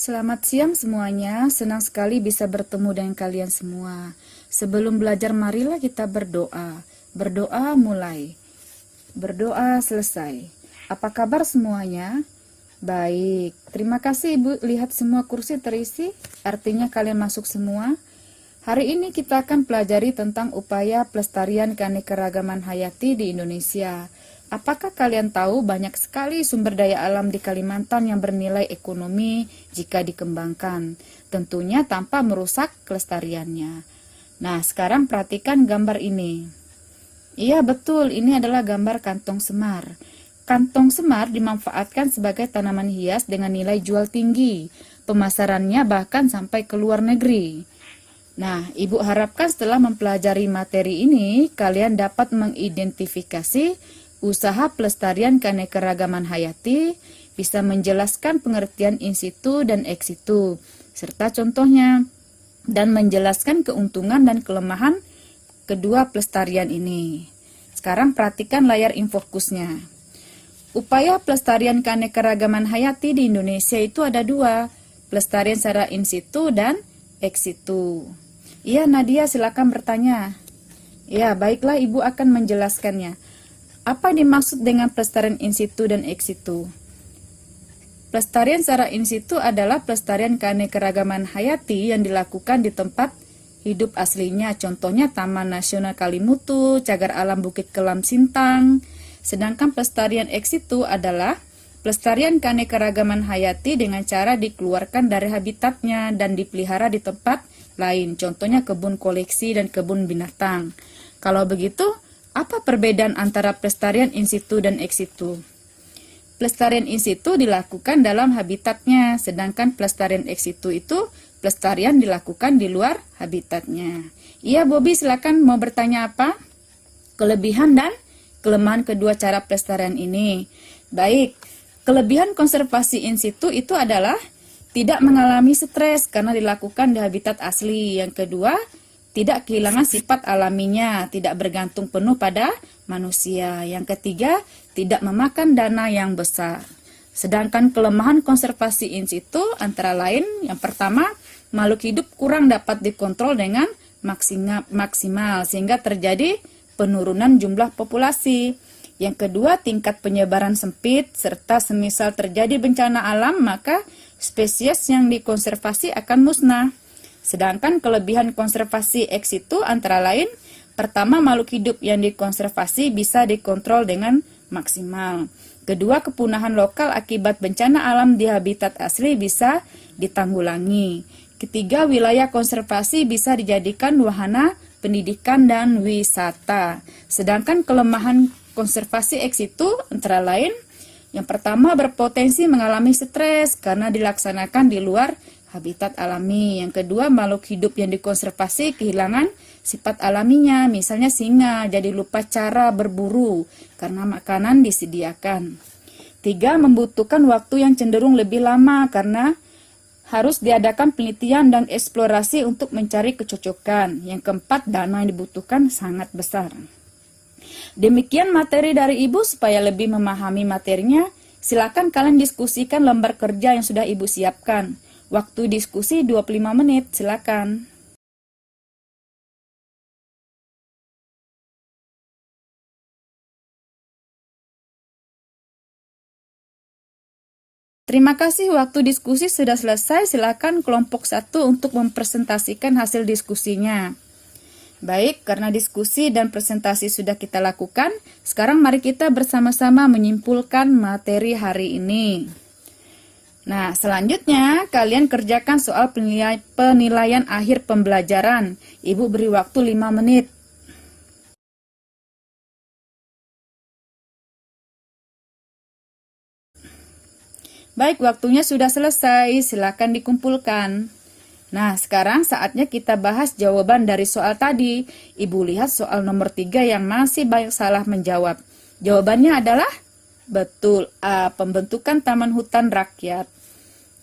Selamat siang semuanya, senang sekali bisa bertemu dengan kalian semua. Sebelum belajar marilah kita berdoa. Berdoa mulai, berdoa selesai. Apa kabar semuanya? Baik, terima kasih Ibu, lihat semua kursi terisi, artinya kalian masuk semua. Hari ini kita akan pelajari tentang upaya pelestarian keanekaragaman hayati di Indonesia. Apakah kalian tahu banyak sekali sumber daya alam di Kalimantan yang bernilai ekonomi jika dikembangkan, tentunya tanpa merusak kelestariannya. Nah, sekarang perhatikan gambar ini. Iya betul, ini adalah gambar kantong semar. Kantong semar dimanfaatkan sebagai tanaman hias dengan nilai jual tinggi. Pemasarannya bahkan sampai ke luar negeri. Nah, Ibu harapkan setelah mempelajari materi ini, kalian dapat mengidentifikasi usaha pelestarian keanekaragaman hayati, bisa menjelaskan pengertian in situ dan ex situ, serta contohnya, dan menjelaskan keuntungan dan kelemahan kedua pelestarian ini. Sekarang perhatikan layar infokusnya. Upaya pelestarian keanekaragaman hayati di Indonesia itu ada dua, pelestarian secara in situ dan ex situ. Iya Nadia, silakan bertanya. Ya, baiklah Ibu akan menjelaskannya. Apa dimaksud dengan pelestarian in situ dan ex situ? Pelestarian secara in situ adalah pelestarian keanekaragaman hayati yang dilakukan di tempat hidup aslinya, contohnya Taman Nasional Kalimutu, Cagar Alam Bukit Kelam Sintang. Sedangkan pelestarian ex situ adalah pelestarian keanekaragaman hayati dengan cara dikeluarkan dari habitatnya dan dipelihara di tempat lain, contohnya kebun koleksi dan kebun binatang. Kalau begitu, apa perbedaan antara pelestarian in situ dan ex situ? Pelestarian in situ dilakukan dalam habitatnya, sedangkan pelestarian ex situ itu pelestarian dilakukan di luar habitatnya. Iya Bobby, silakan mau bertanya apa? Kelebihan dan kelemahan kedua cara pelestarian ini. Baik, kelebihan konservasi in situ itu adalah tidak mengalami stres karena dilakukan di habitat asli. Yang kedua, tidak kehilangan sifat alaminya, tidak bergantung penuh pada manusia. Yang ketiga, tidak memakan dana yang besar. Sedangkan kelemahan konservasi in situ antara lain, yang pertama, makhluk hidup kurang dapat dikontrol dengan maksimal sehingga terjadi penurunan jumlah populasi. Yang kedua, tingkat penyebaran sempit, serta semisal terjadi bencana alam, maka spesies yang dikonservasi akan musnah. Sedangkan kelebihan konservasi ex situ antara lain, pertama, makhluk hidup yang dikonservasi bisa dikontrol dengan maksimal. Kedua, kepunahan lokal akibat bencana alam di habitat asli bisa ditanggulangi. Ketiga, wilayah konservasi bisa dijadikan wahana pendidikan dan wisata. Sedangkan kelemahan konservasi ex situ antara lain, yang pertama, berpotensi mengalami stres karena dilaksanakan di luar habitat alami. Yang kedua, makhluk hidup yang dikonservasi kehilangan sifat alaminya, misalnya singa jadi lupa cara berburu karena makanan disediakan. Tiga, membutuhkan waktu yang cenderung lebih lama karena harus diadakan penelitian dan eksplorasi untuk mencari kecocokan. Yang keempat, dana yang dibutuhkan sangat besar. Demikian materi dari Ibu. Supaya lebih memahami materinya, silakan kalian diskusikan lembar kerja yang sudah Ibu siapkan. Waktu diskusi 25 menit, silakan. Terima kasih, waktu diskusi sudah selesai. Silakan kelompok 1 untuk mempresentasikan hasil diskusinya. Baik, karena diskusi dan presentasi sudah kita lakukan, sekarang mari kita bersama-sama menyimpulkan materi hari ini. Nah, selanjutnya kalian kerjakan soal penilaian akhir pembelajaran. Ibu beri waktu 5 menit. Baik, waktunya sudah selesai. Silakan dikumpulkan. Nah, sekarang saatnya kita bahas jawaban dari soal tadi. Ibu lihat soal nomor 3 yang masih banyak salah menjawab. Jawabannya adalah betul A, pembentukan taman hutan rakyat.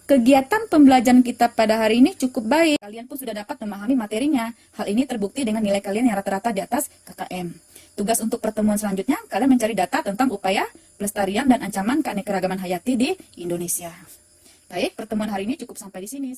Kegiatan pembelajaran kita pada hari ini cukup baik. Kalian pun sudah dapat memahami materinya. Hal ini terbukti dengan nilai kalian yang rata-rata di atas KKM. Tugas untuk pertemuan selanjutnya, kalian mencari data tentang upaya pelestarian dan ancaman keanekaragaman hayati di Indonesia. Baik, pertemuan hari ini cukup sampai di sini.